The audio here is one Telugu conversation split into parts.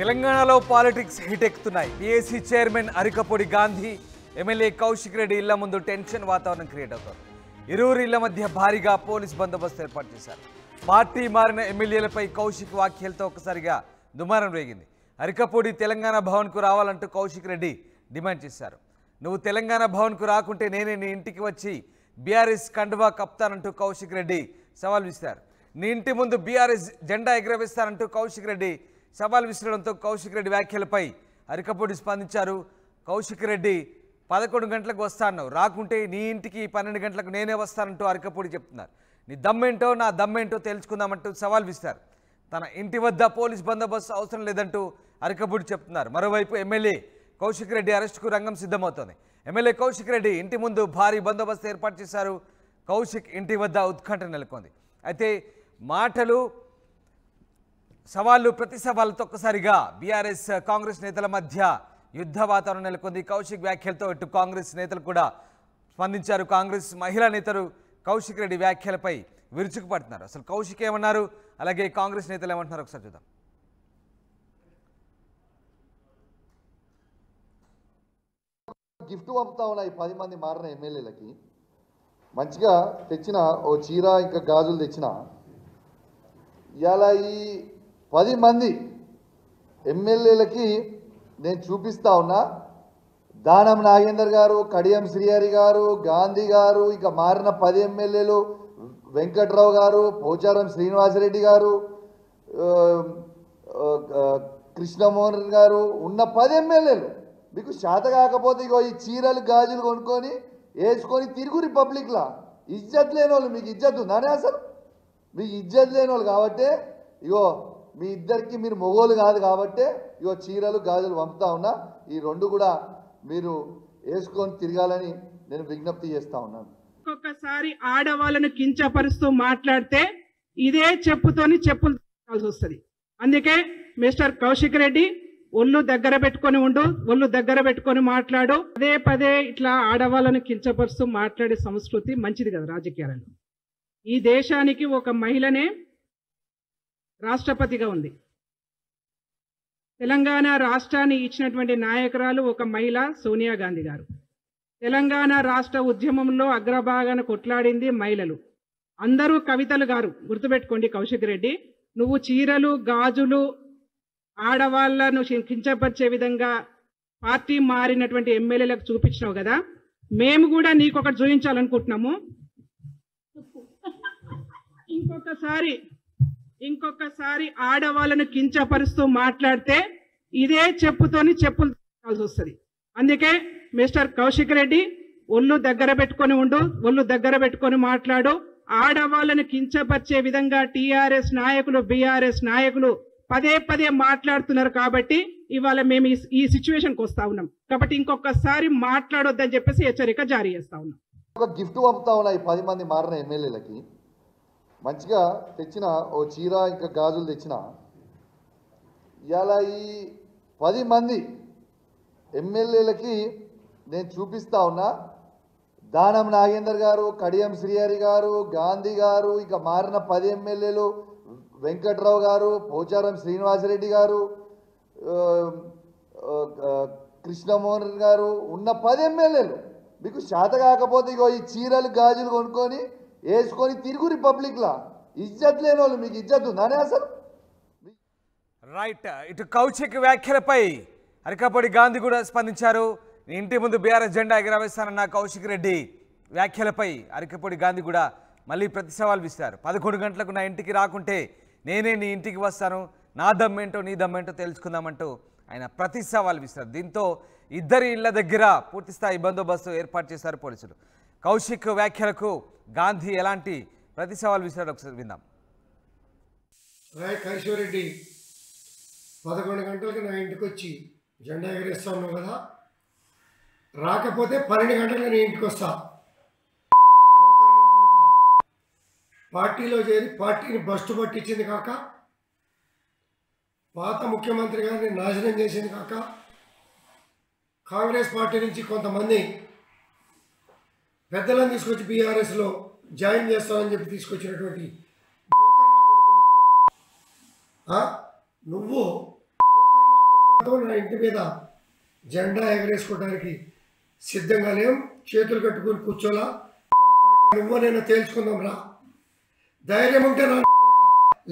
తెలంగాణలో పాలిటిక్స్ హిట్ ఎక్కుతున్నాయి. PAC chairman Arekapudi Gandhi, MLA Kaushik Reddy ఇళ్ల ముందు టెన్షన్ వాతావరణం క్రియేట్ అవుతోంది. ఇరువురు ఇళ్ల మధ్య భారీగా పోలీస్ బందోబస్తు ఏర్పాటు చేశారు. పార్టీ మారిన ఎమ్మెల్యేలపై కౌశిక్ వ్యాఖ్యలతో ఒక్కసారిగా దుమారం రేగింది. అరికపొడి తెలంగాణ భవన్కు రావాలంటూ కౌశిక్ రెడ్డి డిమాండ్ చేశారు. నువ్వు తెలంగాణ భవన్కు రాకుంటే నేనే నీ ఇంటికి వచ్చి బీఆర్ఎస్ కండువా కప్తానంటూ కౌశిక్ రెడ్డి సవాల్ విసిరారు. నీ ఇంటి ముందు బీఆర్ఎస్ జెండా ఎగురవేస్తానంటూ కౌశిక్ రెడ్డి సవాల్ విసిరడంతో కౌశిక్ రెడ్డి వ్యాఖ్యలపై అరికపొడి స్పందించారు. కౌశిక్ రెడ్డి 11 గంటలకు వస్తాను, రాకుంటే నీ ఇంటికి 12 గంటలకు నేనే వస్తానంటూ అరికపొడి చెప్తున్నారు. నీ దమ్మేంటో నా దమ్మేంటో తెలుసుకుందామంటూ సవాల్ విసిరారు. తన ఇంటి వద్ద పోలీస్ బందోబస్తు అవసరం లేదంటూ అరికపొడి చెప్తున్నారు. మరోవైపు ఎమ్మెల్యే కౌశిక్ రెడ్డి అరెస్టుకు రంగం సిద్ధమవుతోంది. ఎమ్మెల్యే కౌశిక్ రెడ్డి ఇంటి ముందు భారీ బందోబస్తు ఏర్పాటు చేశారు. కౌశిక్ ఇంటి వద్ద ఉత్కంఠ నెలకొంది. అయితే మాటలు సవాళ్ళు ప్రతి సవాళ్ళతో ఒక్కసారిగా బీఆర్ఎస్ కాంగ్రెస్ నేతల మధ్య యుద్ధ వాతావరణం నెలకొంది. కౌశిక్ వ్యాఖ్యలతో ఇటు కాంగ్రెస్ నేతలు కూడా స్పందించారు. కాంగ్రెస్ మహిళా నేతలు కౌశిక్ రెడ్డి వ్యాఖ్యలపై విరుచుకుపడుతున్నారు. అసలు కౌశిక్ ఏమన్నారు, అలాగే కాంగ్రెస్ నేతలు ఏమంటున్నారు ఒకసారి చూద్దాం. గిఫ్ట్ పంపుతా ఉన్నాయి 10 మంది మారిన ఎమ్మెల్యేలకి. మంచిగా తెచ్చిన ఓ చీర ఇంకా గాజులు తెచ్చిన ఇలా ఈ 10 మంది ఎమ్మెల్యేలకి నేను చూపిస్తా ఉన్నా. దానం నాగేందర్ గారు, కడియం శ్రీహరి గారు, గాంధీ గారు, ఇక మారిన 10 ఎమ్మెల్యేలు, వెంకట్రావు గారు, పోచారం శ్రీనివాసరెడ్డి గారు, కృష్ణమోహన్ గారు ఉన్న 10 ఎమ్మెల్యేలు మీకు శాత కాకపోతే ఇగో ఈ చీరలు గాజులు కొనుక్కొని వేసుకొని తిరుగు రిపబ్లిక్లా. ఇజ్జత్ లేని వాళ్ళు, మీకు ఇజ్జత్ ఉందానే అసలు? మీకు ఇజ్జత్ లేని వాళ్ళు కాబట్టే ఇగో మీ ఇద్దరికి మీరు మొగోలు కాదు కాబట్టే ఇగో చీరలు గాజులు పంపుతా ఉన్నా. ఈ 2 కూడా మీరు వేసుకొని తిరగాలని నేను విజ్ఞప్తి చేస్తా ఉన్నాను. ఒక్కొక్కసారి ఆడవాళ్ళను కించపరుస్తూ మాట్లాడితే ఇదే చెప్పుతోని చెప్పులు తీయాల్సి వస్తుంది. అందుకే మిస్టర్ కౌశిక్ రెడ్డి ఒళ్ళు దగ్గర పెట్టుకొని ఉండు, ఒళ్ళు దగ్గర పెట్టుకొని మాట్లాడు. పదే పదే ఇట్లా ఆడవాళ్ళను కించపరుస్తూ మాట్లాడే సంస్కృతి మంచిది కదా రాజకీయాలలో. ఈ దేశానికి ఒక మహిళనే రాష్ట్రపతిగా ఉంది. తెలంగాణ రాష్ట్రాన్ని ఇచ్చినటువంటి నాయకురాలు ఒక మహిళ సోనియా గాంధీ గారు. తెలంగాణ రాష్ట్ర ఉద్యమంలో అగ్రభాగాన కొట్లాడింది మహిళలు. అందరూ కవితలు గారు. గుర్తుపెట్టుకోండి కౌశిక్ రెడ్డి, నువ్వు చీరలు గాజులు ఆడవాళ్లను కించపరిచే విధంగా పార్టీ మారినటువంటి ఎమ్మెల్యేలకు చూపించినావు కదా. మేము కూడా నీకొకటి చూపించాలనుకుంటున్నాము. ఇంకొకసారి ఆడవాళ్ళను కించపరుస్తూ మాట్లాడితే ఇదే చెప్పుతోని చెప్పులు తీయాల్సి వస్తుంది. అందుకే మిస్టర్ కౌశిక్ రెడ్డి ఒళ్ళు దగ్గర పెట్టుకొని ఉండు, ఒళ్ళు దగ్గర పెట్టుకొని మాట్లాడు. ఆడవాళ్ళను కించపరిచే విధంగా టీఆర్ఎస్ నాయకులు, బీఆర్ఎస్ నాయకులు పదే పదే మాట్లాడుతున్నారు. కాబట్టి ఇవాళ మేము ఈ సిచ్యువేషన్కి వస్తా ఉన్నాం. కాబట్టి ఇంకొకసారి మాట్లాడొద్దని చెప్పేసి హెచ్చరిక జారీ చేస్తా ఉన్నాం. ఒక గిఫ్ట్ పంపుతా ఉన్నాయి 10 మంది మారిన ఎమ్మెల్యేలకి. మంచిగా తెచ్చిన ఓ చీర ఇంకా గాజులు తెచ్చిన ఇలా ఈ 10 మంది ఎమ్మెల్యేలకి నేను చూపిస్తా ఉన్నా. దానం నాగేందర్ గారు, కడియం శ్రీహరి గారు, గాంధీ గారు, ఇక మారిన 10 ఎమ్మెల్యేలు, వెంకట్రావు గారు, పోచారం శ్రీనివాసరెడ్డి గారు, కృష్ణమోహన్ గారు ఉన్న 10 ఎమ్మెల్యేలు మీకు శాత కాకపోతే ఇగో ఈ చీరలు గాజులు కొనుక్కొని వేసుకొని తిరుగు రిపబ్లిక్లా. ఇజ్జత్ లేని వాళ్ళు, మీకు ఇజ్జత్ ఉందానే అసలు? రైట్. ఇటు కౌశిక్ వ్యాఖ్యలపై అరికపొడి గాంధీ కూడా స్పందించారు. ఇంటి ముందు బీఆర్ఎస్ జెండా ఎగరవేస్తానన్న కౌశిక్ రెడ్డి వ్యాఖ్యలపై అరికపొడి గాంధీ కూడా మళ్ళీ ప్రతి సవాల్ విసిరారు. 11 గంటలకు నా ఇంటికి రాకుంటే నేనే నీ ఇంటికి వస్తాను, నా దమ్మేంటో నీ దమ్మేంటో తెలుసుకుందామంటూ ఆయన ప్రతి సవాల్ విసిరారు. దీంతో ఇద్దరి ఇళ్ల దగ్గర పూర్తిస్థాయి బందోబస్తు ఏర్పాటు చేశారు పోలీసులు. కౌశిక్ వ్యాఖ్యలకు గాంధీ ఎలాంటి ప్రతి సవాల్ విసిరారు ఒకసారి విందాం. కౌశిక్ రెడ్డి 11 గంటలకు నా ఇంటికి వచ్చి జెండా ఎగరేస్తా ఉన్నావు కదా, రాకపోతే 12 గంటలకు నీ ఇంటికి వస్తా. పార్టీలో చేరి పార్టీని బస్టు పట్టించింది కాక, పాత ముఖ్యమంత్రి గారిని నాశనం చేసింది కాక, కాంగ్రెస్ పార్టీ నుంచి కొంతమంది పెద్దలను తీసుకొచ్చి బీఆర్ఎస్లో జాయిన్ చేస్తామని చెప్పి తీసుకొచ్చినటువంటి నువ్వు నా ఇంటి మీద జెండా ఎగరేసుకోవడానికి సిద్ధంగా లేం. చేతులు కట్టుకుని కూర్చోలా. నువ్వు నేను తేల్చుకుందాం రా. ధైర్యం ఉంటే నా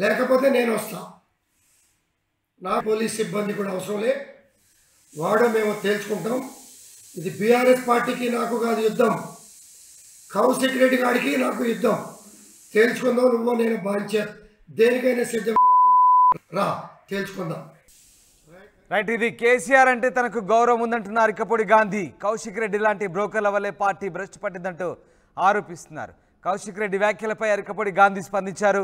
లేకపోతే నేను వస్తా. నా పోలీస్ సిబ్బంది కూడా అవసరం లే. వాడో మేము తేల్చుకుంటాం. ఇది బీఆర్ఎస్ పార్టీకి నాకు కాదు యుద్ధం, కౌశిక్ రెడ్డి గారికి నాకు యుద్ధం. తేల్చుకుందాం. నువ్వు నేను బాంచ దేనికైనా సిద్ధం రా, తేల్చుకుందాం. రైట్, ఇది కేసీఆర్ అంటే తనకు గౌరవం ఉందంటున్న అరికపొడి గాంధీ కౌశిక్ రెడ్డి లాంటి బ్రోకర్ల వల్లే పార్టీ భ్రష్టు పట్టిందంటూ ఆరోపిస్తున్నారు. కౌశిక్ రెడ్డి వ్యాఖ్యలపై అరికపొడి గాంధీ స్పందించారు.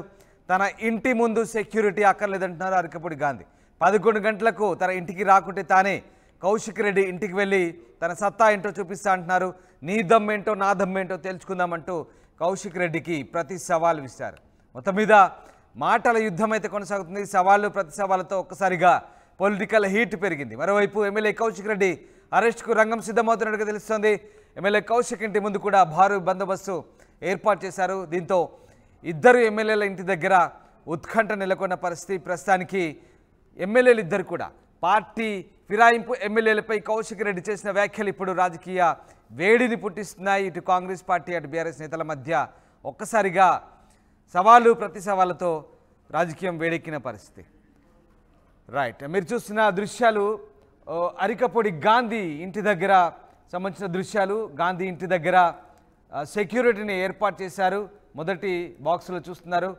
తన ఇంటి ముందు సెక్యూరిటీ అక్కర్లేదంటున్నారు అరికపొడి గాంధీ. 11 గంటలకు తన ఇంటికి రాకుంటే తానే కౌశిక్ రెడ్డి ఇంటికి వెళ్ళి తన సత్తా ఏంటో చూపిస్తా అంటున్నారు. నీ దమ్మేంటో నా దమ్మేంటో తెలుసుకుందామంటూ కౌశిక్ రెడ్డికి ప్రతి సవాల్ విస్తారు. మొత్తం మీద మాటల యుద్ధం అయితే కొనసాగుతుంది. సవాళ్ళు ప్రతి సవాళ్ళతో ఒక్కసారిగా పొలిటికల్ హీట్ పెరిగింది. మరోవైపు ఎమ్మెల్యే కౌశిక్ రెడ్డి అరెస్టుకు రంగం సిద్ధమవుతున్నట్టుగా తెలుస్తోంది. ఎమ్మెల్యే కౌశిక్ ఇంటి ముందు కూడా భారీ బందోబస్తు ఏర్పాటు చేశారు. దీంతో ఇద్దరు ఎమ్మెల్యేల ఇంటి దగ్గర ఉత్కంఠ నెలకొన్న పరిస్థితి. ప్రస్తుతానికి ఎమ్మెల్యేలు ఇద్దరు కూడా పార్టీ ఫిరాయింపు ఎమ్మెల్యేలపై కౌశిక్ రెడ్డి చేసిన వ్యాఖ్యలు ఇప్పుడు రాజకీయ వేడిని పుట్టిస్తున్నాయి. ఇటు కాంగ్రెస్ పార్టీ అటు బీఆర్ఎస్ నేతల మధ్య ఒక్కసారిగా సవాలు ప్రతి సవాళ్ళతో రాజకీయం వేడెక్కిన పరిస్థితి. రైట్, మీరు చూస్తున్న దృశ్యాలు అరికపొడి గాంధీ ఇంటి దగ్గర సంబంధించిన దృశ్యాలు. గాంధీ ఇంటి దగ్గర సెక్యూరిటీని ఏర్పాటు చేశారు. మొదటి బాక్సులో చూస్తున్నారు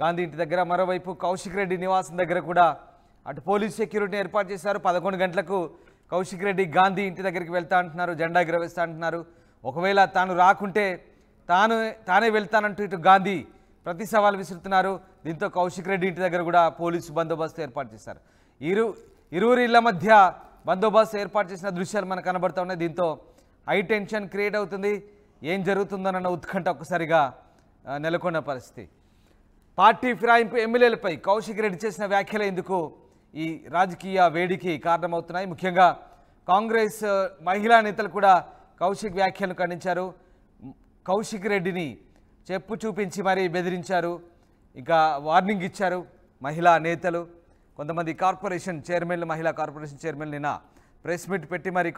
గాంధీ ఇంటి దగ్గర. మరోవైపు కౌశిక్ రెడ్డి నివాసం దగ్గర కూడా అటు పోలీస్ సెక్యూరిటీని ఏర్పాటు చేశారు. 11 గంటలకు కౌశిక్ రెడ్డి గాంధీ ఇంటి దగ్గరికి వెళ్తా అంటున్నారు, జెండా ఎగరవేస్తా అంటున్నారు. ఒకవేళ తాను రాకుంటే తానే వెళ్తానంటూ ఇటు గాంధీ ప్రతి సవాల్ విసురుతున్నారు. దీంతో కౌశిక్ రెడ్డి ఇంటి దగ్గర కూడా పోలీసు బందోబస్తు ఏర్పాటు చేశారు. ఇరువురి ఇళ్ల మధ్య బందోబస్తు ఏర్పాటు చేసిన దృశ్యాలు మనకు కనబడుతూ ఉన్నాయి. దీంతో హై టెన్షన్ క్రియేట్ అవుతుంది. ఏం జరుగుతుందన్న ఉత్కంఠ ఒక్కసారిగా నెలకొన్న పరిస్థితి. పార్టీ ఫిరాయింపు ఎమ్మెల్యేలపై కౌశిక్ రెడ్డి చేసిన వ్యాఖ్యలు ఎందుకు ఈ రాజకీయ వేడికి కారణమవుతున్నాయి. ముఖ్యంగా కాంగ్రెస్ మహిళా నేతలు కూడా కౌశిక్ వ్యాఖ్యలను ఖండించారు. కౌశిక్ రెడ్డిని చెప్పు చూపించి మరీ బెదిరించారు. ఇంకా వార్నింగ్ ఇచ్చారు మహిళా నేతలు. కొంతమంది కార్పొరేషన్ చైర్మన్లు, మహిళా కార్పొరేషన్ చైర్మన్లు నిన్న ప్రెస్ మీట్ పెట్టి మరి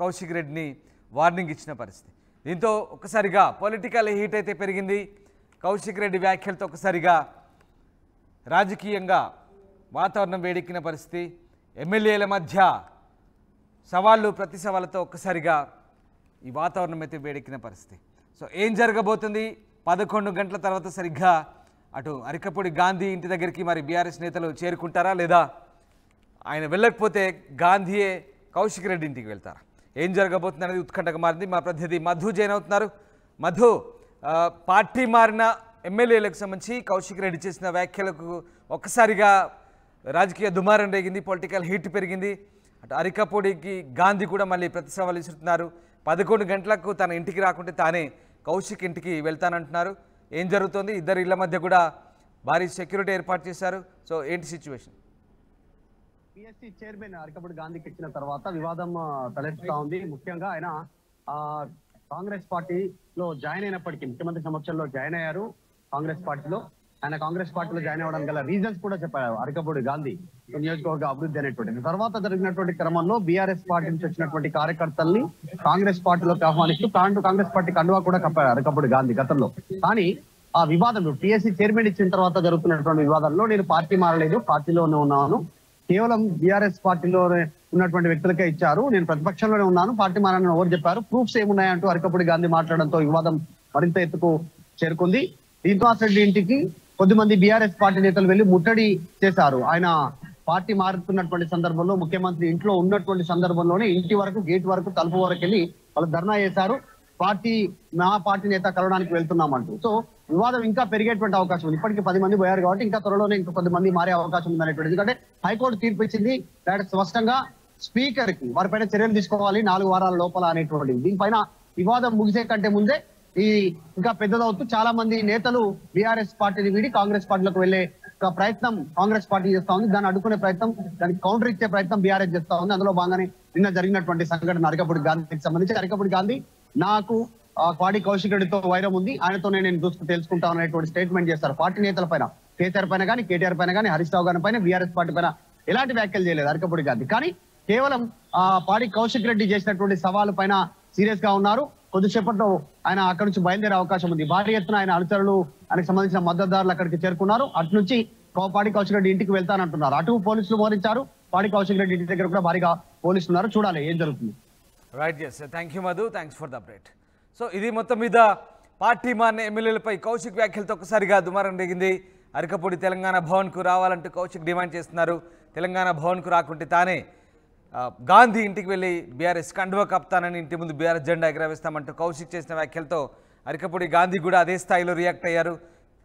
కౌశిక్ రెడ్డిని వార్నింగ్ ఇచ్చిన పరిస్థితి. దీంతో ఒక్కసారిగా పొలిటికల్ హీట్ అయితే పెరిగింది. కౌశిక్ రెడ్డి వ్యాఖ్యలతో ఒక్కసారిగా రాజకీయంగా వాతావరణం వేడెక్కిన పరిస్థితి. ఎమ్మెల్యేల మధ్య సవాళ్ళు ప్రతి సవాళ్ళతో ఒక్కసారిగా ఈ వాతావరణం అయితే వేడెక్కిన పరిస్థితి. సో ఏం జరగబోతుంది? 11 గంటల తర్వాత సరిగ్గా అటు అరికపొడి గాంధీ ఇంటి దగ్గరికి మరి బీఆర్ఎస్ నేతలు చేరుకుంటారా, లేదా ఆయన వెళ్ళకపోతే గాంధీయే కౌశిక్ రెడ్డి ఇంటికి వెళ్తారా? ఏం జరగబోతుంది అనేది ఉత్కంఠగా మారింది. మా ప్రతినిధి మధు జైన్ అవుతున్నారు. మధు, పార్టీ మారిన ఎమ్మెల్యేలకు సంబంధించి కౌశిక్ రెడ్డి చేసిన వ్యాఖ్యలకు ఒక్కసారిగా రాజకీయ దుమారం రేగింది, పొలిటికల్ హీట్ పెరిగింది. అటు అరికపొడికి గాంధీ కూడా మళ్ళీ ప్రతి సవాలు విసురుతున్నారు. 11 గంటలకు తన ఇంటికి రాకుంటే తానే కౌశిక్ ఇంటికి వెళ్తానంటున్నారు. ఏం జరుగుతుంది? ఇద్దరు ఇళ్ల మధ్య కూడా భారీ సెక్యూరిటీ ఏర్పాటు చేశారు. సో ఏంటి సిచ్యువేషన్? పిఎస్సి చైర్మన్ అరికపొడి గాంధీకి ఇచ్చిన తర్వాత వివాదం తలెత్తుతా ఉంది. ముఖ్యంగా ఆయన కాంగ్రెస్ పార్టీలో జాయిన్ అయినప్పటికీ, ముఖ్యమంత్రి సమక్షంలో జాయిన్ అయ్యారు కాంగ్రెస్ పార్టీలో. ఆయన కాంగ్రెస్ పార్టీలో జాయిన్ అవ్వడం గల రీజన్స్ కూడా చెప్పారు అరికపొడి గాంధీ, నియోజకవర్గ అభివృద్ధి అనేటువంటి. తర్వాత జరిగినటువంటి క్రమంలో బీఆర్ఎస్ పార్టీ నుంచి వచ్చినటువంటి కార్యకర్తల్ని కాంగ్రెస్ పార్టీలోకి ఆహ్వానిస్తూ కాంగ్రెస్ పార్టీ కండువా కూడా కప్పారు అరికపొడి గాంధీ గతంలో. కానీ ఆ వివాదంలో పిఎస్సి చైర్మన్ ఇచ్చిన తర్వాత జరుగుతున్నటువంటి వివాదంలో నేను పార్టీ మారలేదు, పార్టీలోనే ఉన్నాను, కేవలం బీఆర్ఎస్ పార్టీలో ఉన్నటువంటి వ్యక్తులకే ఇచ్చారు, నేను ప్రతిపక్షంలోనే ఉన్నాను, పార్టీ మారని ఎవరు చెప్పారు, ప్రూఫ్స్ ఏమున్నాయంటూ అరికపొడి గాంధీ మాట్లాడడంతో వివాదం మరింత ఎత్తుకు చేరుకుంది. దీంతో రెడ్డి ఇంటికి కొద్దిమంది బీఆర్ఎస్ పార్టీ నేతలు వెళ్లి ముట్టడి చేశారు. ఆయన పార్టీ మారుతున్నటువంటి సందర్భంలో, ముఖ్యమంత్రి ఇంట్లో ఉన్నటువంటి సందర్భంలోనే ఇంటి వరకు, గేట్ వరకు, తలుపు వరకు వెళ్ళి వాళ్ళు ధర్నా చేశారు. మా పార్టీ నేత కలవడానికి వెళ్తున్నామంటూ. సో వివాదం ఇంకా పెరిగేటువంటి అవకాశం ఉంది. ఇప్పటికీ 10 మంది పోయారు కాబట్టి ఇంకా త్వరలోనే ఇంకా 10 మంది మారే అవకాశం ఉంది అనేటువంటి. ఎందుకంటే హైకోర్టు తీర్పు ఇచ్చింది స్పష్టంగా స్పీకర్ కి వారిపైన చర్యలు తీసుకోవాలి 4 వారాల లోపల అనేటువంటి. దీనిపైన వివాదం ముగిసే కంటే ముందే ఇంకా పెద్దదవుతూ చాలా మంది నేతలు బీఆర్ఎస్ పార్టీని వీడి కాంగ్రెస్ పార్టీలోకి వెళ్లే ప్రయత్నం కాంగ్రెస్ పార్టీ చేస్తా ఉంది. దాన్ని అడ్డుకునే ప్రయత్నం, దానికి కౌంటర్ ఇచ్చే ప్రయత్నం బీఆర్ఎస్ చేస్తా ఉంది. అందులో భాగంగానే నిన్న జరిగినటువంటి సంఘటన అరికపొడి గాంధీకి సంబంధించి. అరికపొడి గాంధీ నాకు పాడి కౌశిక్ రెడ్డితో వైరం ఉంది, ఆయనతోనే నేను తెలుసుకుంటా అనేటువంటి స్టేట్మెంట్ చేస్తారు. పార్టీ నేతల పైన, కేసీఆర్ పైన కానీ, కేటీఆర్ పైన కానీ, హరీష్ రావు గారి పైన, బీఆర్ఎస్ పార్టీ పైన ఎలాంటి వ్యాఖ్యలు చేయలేదు అరికపొడి గాంధీ. కానీ కేవలం పాడి కౌశిక్ రెడ్డి చేసినటువంటి సవాలు పైన సీరియస్ గా ఉన్నారు. కొద్దిసేపట్లో ఆయన అక్కడి నుంచి బయలుదేరే అవకాశం ఉంది. భారీ ఎత్తున ఆయన అనుచరులు ఆయనకు సంబంధించిన మద్దతుదారులు అక్కడికి చేరుకున్నారు. అటు నుంచి పాడి కౌశిక్ రెడ్డి ఇంటికి వెళ్తానంటున్నారు. అటు పోలీసులు మోహరించారు. పాడి కౌశిక్ రెడ్డి ఇంటి దగ్గర కూడా భారీగా పోలీసులు ఉన్నారు. చూడాలి ఏం జరుగుతుంది. Right, yes, thank you Madhu, thanks for the update. So ఇది మొత్తం మీద పార్టీ మారిన ఎమ్మెల్యేలపై కౌశిక్ వ్యాఖ్యలతో ఒక్కసారిగా దుమారం రేగింది. అరకపూడి తెలంగాణ భవన్కు రావాలంటూ కౌశిక్ డిమాండ్ చేస్తున్నారు. తెలంగాణ భవన్కు రాకుంటే తానే గాంధీ ఇంటికి వెళ్ళి బీఆర్ఎస్ కండువా కప్తానని, ఇంటి ముందు బీఆర్ఎస్ జెండా ఎగరవేస్తామంటూ కౌశిక్ చేసిన వ్యాఖ్యలతో అరకపూడి గాంధీ కూడా అదే స్థాయిలో రియాక్ట్ అయ్యారు.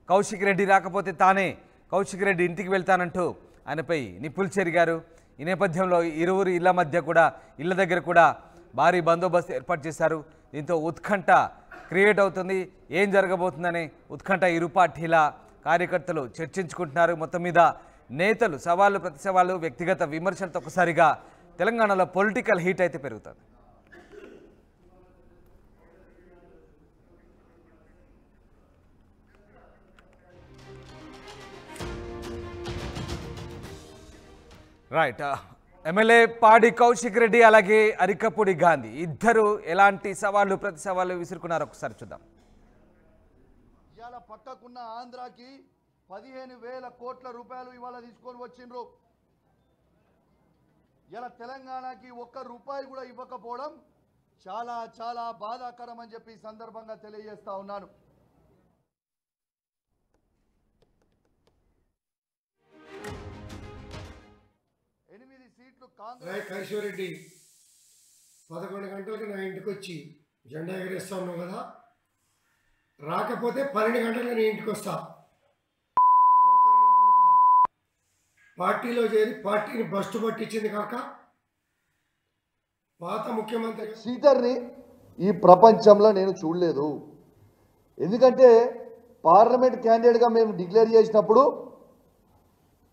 కౌశిక్ రెడ్డి రాకపోతే తానే కౌశిక్ రెడ్డి ఇంటికి వెళ్తానంటూ ఆయనపై నిప్పులు చెరిగారు. ఈ నేపథ్యంలో ఇరువురు ఇళ్ల మధ్య కూడా ఇళ్ల దగ్గర కూడా భారీ బందోబస్తు ఏర్పాటు చేశారు. దీంతో ఉత్కంఠ క్రియేట్ అవుతుంది. ఏం జరగబోతుందనే ఉత్కంఠ ఇరు పార్టీల కార్యకర్తలు చర్చించుకుంటున్నారు. మొత్తం మీద నేతలు సవాళ్ళు ప్రతి సవాళ్ళు వ్యక్తిగత విమర్శలతో ఒకసారిగా తెలంగాణలో పొలిటికల్ హీట్ అయితే పెరుగుతుంది. రైట్, ఎమ్మెల్యే పాడి కౌశిక్ రెడ్డి అలాగే అరికపూడి గాంధీ ఇద్దరు ఎలాంటి సవాళ్ళు ప్రతి సవాళ్ళు విసురుకున్నారు ఒకసారి చూద్దాం. ఇవాళ పక్కకున్న ఆంధ్రాకి 15,000 కోట్ల రూపాయలు ఇవాళ తీసుకొని వచ్చిండ్రు. ఇలా తెలంగాణకి ₹1 కూడా ఇవ్వకపోవడం చాలా చాలా బాధాకరం అని చెప్పి ఈ సందర్భంగా తెలియజేస్తా ఉన్నాను. కైశ్వరెడ్డి 11 గంటలకు నా ఇంటికి వచ్చి జెండా ఎగరేస్తా ఉన్నావు కదా, రాకపోతే 12 గంటలకు నేను ఇంటికి వస్తా. పార్టీలో చేరి పార్టీని బస్టు పట్టించింది కాక పాత ముఖ్యమంత్రి సీటర్ని ఈ ప్రపంచంలో నేను చూడలేదు. ఎందుకంటే పార్లమెంట్ క్యాండిడేట్గా మేము డిక్లేర్ చేసినప్పుడు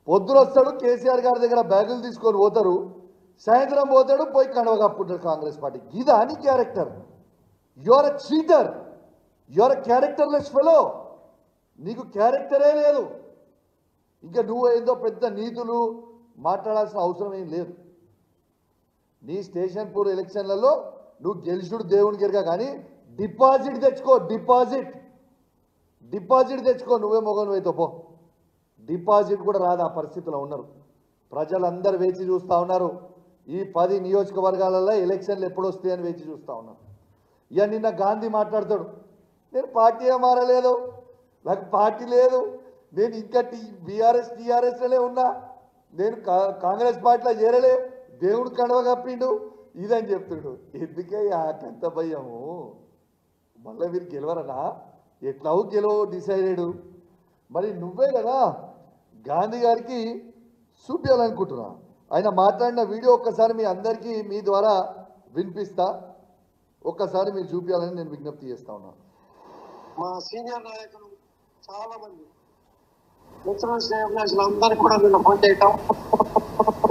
పొద్దున వస్తాడు కేసీఆర్ గారి దగ్గర బ్యాగులు తీసుకొని పోతారు, సాయంత్రం పోతాడు పోయి కండవ కప్పుకుంటాడు కాంగ్రెస్ పార్టీ. ఇదా నీ character? Your a cheater, your a characterless fellow. నీకు క్యారెక్టరే లేదు. ఇంకా నువ్వు ఏదో పెద్ద నీతులు మాట్లాడాల్సిన అవసరం ఏం లేదు. నీ స్టేషన్ పూర్ ఎలక్షన్లలో నువ్వు గెలుచుడు దేవుని గిరిగా, కానీ డిపాజిట్ తెచ్చుకో. డిపాజిట్ తెచ్చుకో. నువ్వే మొగను అయితే పో. డిపాజిట్ కూడా రాదు. ఆ పరిస్థితిలో ఉన్నారు ప్రజలందరూ. వేచి చూస్తూ ఉన్నారు. ఈ 10 నియోజకవర్గాలలో ఎలక్షన్లు ఎప్పుడు వస్తాయని వేచి చూస్తూ ఉన్నారు. ఇక నిన్న గాంధీ మాట్లాడతాడు, నేను పార్టీ మారలేదు, నాకు పార్టీ లేదు, నేను ఇంకా టీఆర్ఎస్లోనే ఉన్నా, నేను కాంగ్రెస్ పార్టీలో చేరలే, దేవుడు కండవ కప్పిండు ఇదని చెప్తాడు. ఎందుకే అంత భయము? మళ్ళీ మీరు గెలవరనా? ఎట్లావు గెలవు డిసైడెడ్. మరి నువ్వే కదా గాంధీ గారికి చూపించాలనుకుంటున్నా. ఆయన మాట్లాడిన వీడియో ఒక్కసారి మీ అందరికీ మీ ద్వారా వినిపిస్తా. ఒక్కసారి మీరు చూపించాలని నేను విజ్ఞప్తి చేస్తా ఉన్నా. మా సీనియర్ నాయకులు చాలా మంది అందరూ కూడా నిన్న ఫోన్ చేయటం,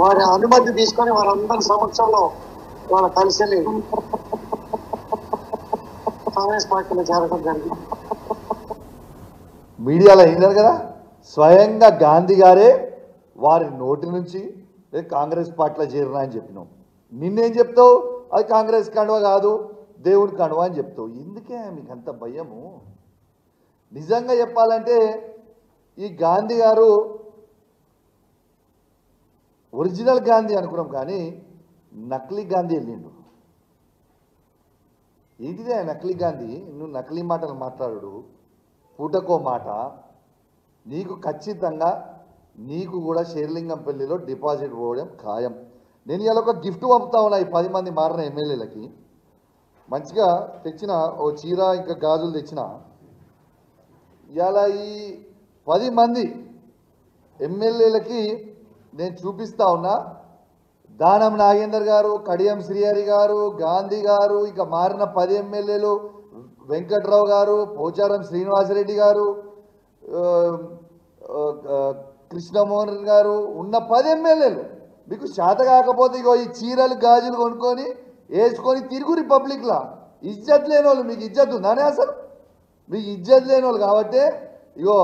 వారి అనుమతి తీసుకొని వారందరి సమక్షంలో వాళ్ళ కలిసి కాంగ్రెస్ పార్టీలో చేరడం జరిగింది. మీడియాలో అయినారు కదా, స్వయంగా గాంధీ గారే వారి నోటి నుంచి నేను కాంగ్రెస్ పార్టీలో చేరినా అని చెప్పినాం. నిన్నేం చెప్తావు? అది కాంగ్రెస్ కండువ కాదు, దేవుడి కండువ అని చెప్తావు. ఎందుకే మీకు అంత భయము? నిజంగా చెప్పాలంటే ఈ గాంధీ గారు ఒరిజినల్ గాంధీ అనుకున్నాం, కానీ నకిలీ గాంధీ వెళ్ళిండు. ఏంటిదే నకిలీ గాంధీ? నువ్వు నకిలీ మాటలు మాట్లాడు, పూటకో మాట. నీకు ఖచ్చితంగా నీకు కూడా షేర్లింగంపల్లిలో డిపాజిట్ పోవడం ఖాయం. నేను ఇలా ఒక గిఫ్ట్ పంపుతా ఉన్నా ఈ 10 మంది మారిన ఎమ్మెల్యేలకి. మంచిగా తెచ్చిన ఓ చీర ఇంకా గాజులు తెచ్చిన. ఇలా ఈ 10 మంది ఎమ్మెల్యేలకి నేను చూపిస్తా ఉన్నా. దానం నాగేందర్ గారు, కడియం శ్రీహరి గారు, గాంధీ గారు, ఇక మారిన 10 ఎమ్మెల్యేలు, వెంకట్రావు గారు, పోచారం శ్రీనివాసరెడ్డి గారు, కృష్ణమోహన్ గారు ఉన్న 10 ఎమ్మెల్యేలు. మీకు చేత కాకపోతే ఇగో ఈ చీరలు గాజులు కొనుక్కొని వేసుకొని తిరుగు రిపబ్లిక్లా. ఇజ్జత్ లేని వాళ్ళు, మీకు ఇజ్జత్ ఉందానే అసలు? మీకు ఇజ్జత్ లేని వాళ్ళు కాబట్టే ఇగో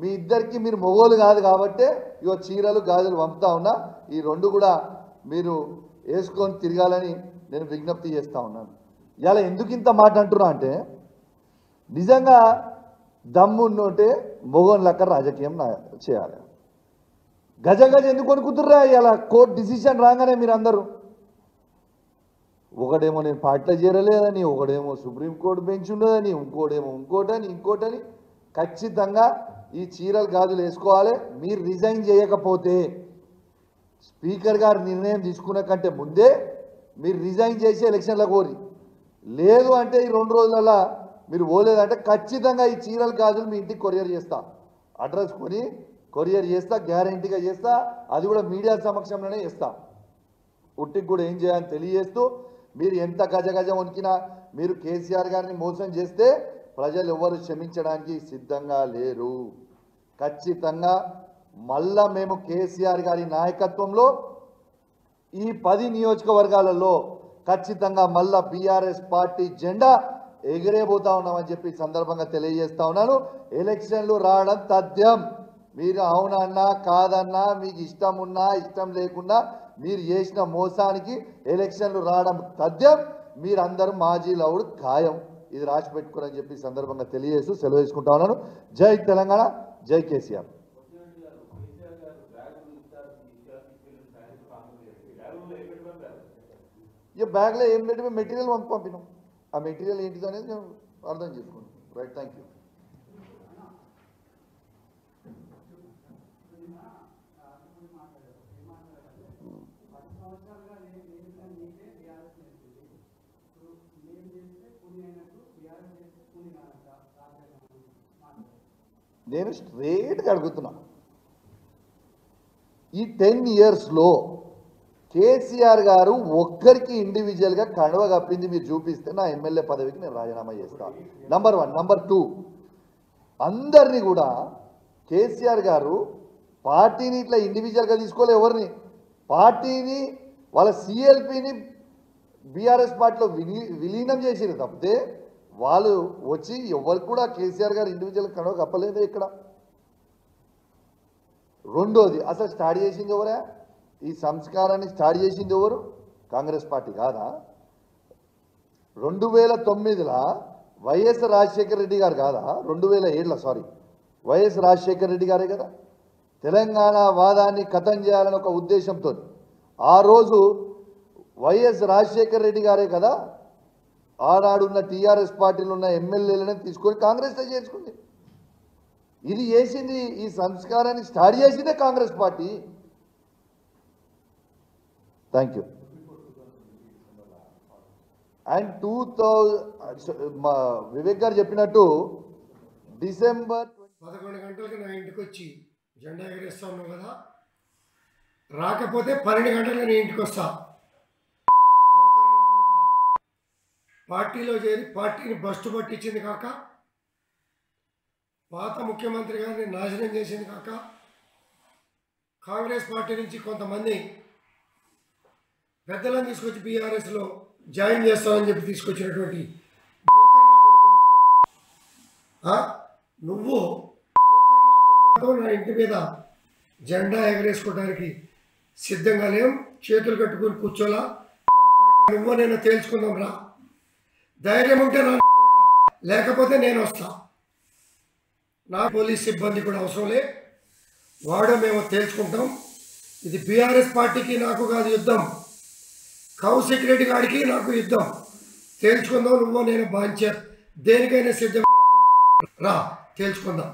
మీ ఇద్దరికి మీరు మొగోలు కాదు కాబట్టే ఇగో చీరలు గాజులు పంపుతా ఉన్నా. ఈ 2 కూడా మీరు వేసుకొని తిరగాలని నేను విజ్ఞప్తి చేస్తూ ఉన్నాను. ఇలా ఎందుకు ఇంత మాట అంటున్నా అంటే నిజంగా దమ్మున్నంటే మొగోన్ లెక్క రాజకీయం చేయాలి. గజ ఎందుకు కొనుక్కుతుర్రా? ఇలా కోర్టు డిసిషన్ రాగానే మీరు అందరూ ఒకడేమో నేను పార్టీలో చేరలేదని, ఒకడేమో సుప్రీంకోర్టు బెంచ్ ఉండదని, ఇంకోటేమో ఇంకోటని ఖచ్చితంగా ఈ చీరలు గాజులు వేసుకోవాలి. మీరు రిజైన్ చేయకపోతే స్పీకర్ గారు నిర్ణయం తీసుకున్న కంటే ముందే మీరు రిజైన్ చేసి ఎలక్షన్లకు కోరి, లేదు అంటే ఈ 2 రోజులలో మీరు పోలేదంటే ఖచ్చితంగా ఈ చీరలు గాజులు మీ ఇంటికి కొరియర్ చేస్తా, అడ్రస్ కొని కొరియర్ చేస్తా, గ్యారంటీగా చేస్తా. అది కూడా మీడియా సమక్షంలోనే చేస్తా. ఉట్టికి కూడా ఏం చేయాలని తెలియజేస్తూ, మీరు ఎంత గజ వణికినా మీరు కేసీఆర్ గారిని మోసం చేస్తే ప్రజలు ఎవరు క్షమించడానికి సిద్ధంగా లేరు. ఖచ్చితంగా మళ్ళా మేము కేసీఆర్ గారి నాయకత్వంలో ఈ 10 నియోజకవర్గాలలో ఖచ్చితంగా మళ్ళా బీఆర్ఎస్ పార్టీ జెండా ఎగిరేబోతా ఉన్నామని చెప్పి సందర్భంగా తెలియజేస్తా ఉన్నాను. ఎలక్షన్లు రావడం తథ్యం. మీరు అవునన్నా కాదన్నా, మీకు ఇష్టం ఉన్నా ఇష్టం లేకుండా మీరు చేసిన మోసానికి ఎలక్షన్లు రావడం తథ్యం. మీరందరూ మాజీ లౌడ్ ఖాయం. ఇది రాసి పెట్టుకోరని చెప్పి సందర్భంగా తెలియజేస్తూ సెలవు తీసుకుంటా ఉన్నాను. జై తెలంగాణ, జై కేసీఆర్. ఈ బ్యాగ్లో ఏం పెట్టి మెటీరియల్ పంపినాం. ఆ మెటీరియల్ ఏంటిది అనేది నేను అర్థం చేసుకున్నాను. Right, thank you. నేను స్ట్రేట్గా అడుగుతున్నా, ఈ 10 ఇయర్స్లో కేసీఆర్ గారు ఒక్కరికి ఇండివిజువల్గా కండువ కప్పింది మీరు చూపిస్తే నా ఎమ్మెల్యే పదవికి నేను రాజీనామా చేస్తాను. నంబర్ 1. నంబర్ 2, అందరినీ కూడా కేసీఆర్ గారు పార్టీని ఇట్లా ఇండివిజువల్గా తీసుకోలే, ఎవరిని పార్టీని వాళ్ళ సిఎల్పిని బీఆర్ఎస్ పార్టీలో విలీనం చేసిరు తప్పితే వాళ్ళు వచ్చి ఎవరికి కూడా కేసీఆర్ గారు ఇండివిజువల్ కండువ కప్పలేదు ఇక్కడ. రెండోది, అసలు స్టార్ట్ చేసింది ఎవరా? ఈ సంస్కారాన్ని స్టార్ట్ చేసింది ఎవరు? కాంగ్రెస్ పార్టీ కాదా? 2009లో వైఎస్ రాజశేఖర రెడ్డి గారు కాదా? 2007లో సారీ, వైఎస్ రాజశేఖర రెడ్డి గారే కదా తెలంగాణ వాదాన్ని ఖతం చేయాలని ఒక ఉద్దేశంతో ఆ రోజు వైఎస్ రాజశేఖర రెడ్డి గారే కదా ఆనాడున్న టీఆర్ఎస్ పార్టీలో ఉన్న ఎమ్మెల్యేలను తీసుకొని కాంగ్రెస్లో చేర్చుకుంది. ఇది చేసింది, ఈ సంస్కారాన్ని స్టార్ట్ చేసిందే Congress party. Thank you. And 2000 Vivek గారు చెప్పినట్టు డిసెంబర్ 11 గంటలకు నా ఇంటికి వచ్చి జెండా ఎగరేస్తా ఉన్నావు కదా, రాకపోతే 12 గంటలకు నేను ఇంటికి వస్తా. పార్టీలో చేరి పార్టీని బస్టు పట్టించింది కాక, పాత ముఖ్యమంత్రి గారిని నాశనం చేసింది కాక, కాంగ్రెస్ పార్టీ నుంచి కొంతమంది పెద్దలను తీసుకొచ్చి బీఆర్ఎస్లో జాయిన్ చేస్తామని చెప్పి తీసుకొచ్చినటువంటి నువ్వు నా ఇంటి మీద జెండా ఎగరేసుకోవడానికి సిద్ధంగా లేం. చేతులు కట్టుకుని కూర్చోలా. నువ్వు నేను తేల్చుకుందాం రా. ధైర్యం ఉంటే నా లేకపోతే నేను వస్తా. నా పోలీస్ సిబ్బంది కూడా అవసరం లే, వాడో మేము తేల్చుకుంటాం. ఇది బీఆర్ఎస్ పార్టీకి నాకు కాదు యుద్ధం, కౌశిక్ రెడ్డి గారికి నాకు యుద్ధం. తేల్చుకుందాం. నువ్వు నేను బాంచర్ దేనికైనా సిద్ధం రా, తేల్చుకుందాం.